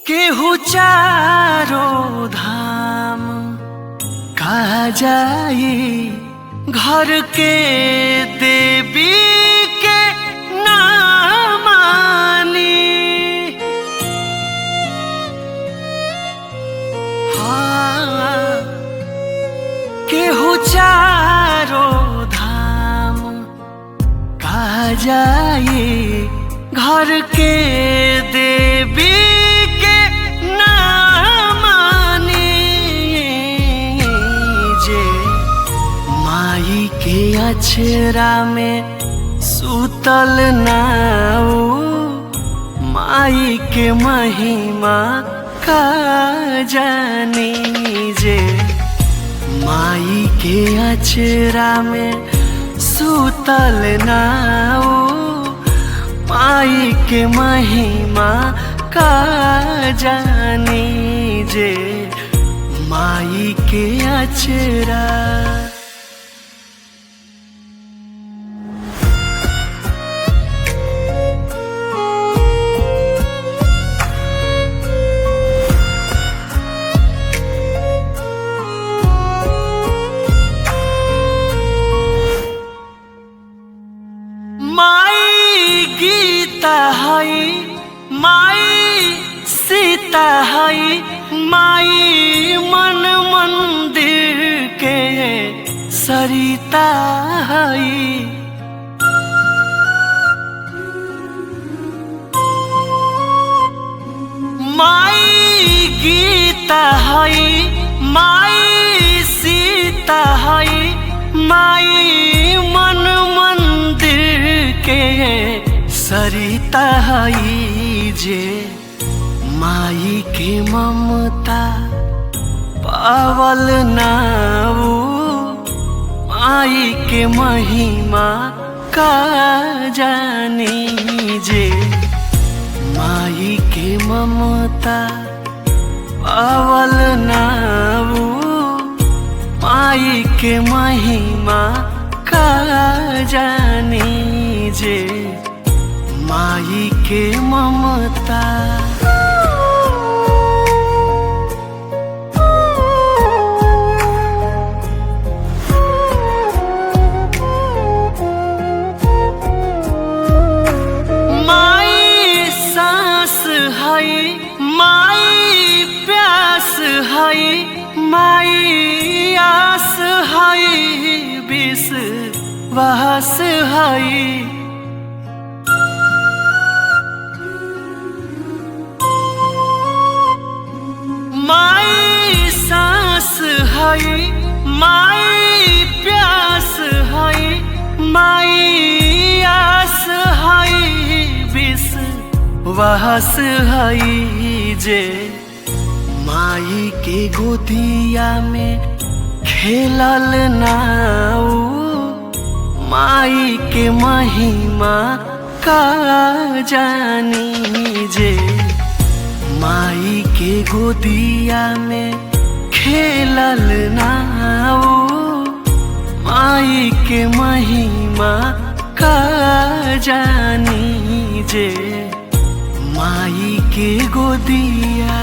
केहू चारो धाम कहा जाई, घर के देवी के ना मानी। हाँ, केहू चारो धाम कहा जाई, घर के देवी के अछरा में सुतल नाऊ, माई के महिमा का जानी जे। माई के अछरा में सुतल नाऊ, माई के महिमा का जानी जे। माई के अछरा गीता हई, माई सीता हई, माई मन मंदिर के सरिता हई। माई गीता हई, माई सीता हई, माई मन मंदिर के सरिता हई जे। माई के ममता पावल नाऊ, माई के महिमा का जानी जे। माई के ममता पावल नाऊ, माई के महिमा का जानी जे। माई के ममता माई सांस हई, माई प्यास हई, माई आस हई, विश्वास हई। माई सांस हई, माई प्यास हई, माई आस हई, विश्वास हई जे। माई के गोदिया में खेलल नाऊ, माई के महिमा का जानी जे। माई के गोदिया में खेलल नाऊ, माई के महिमा का जानी जे। माई के गोदिया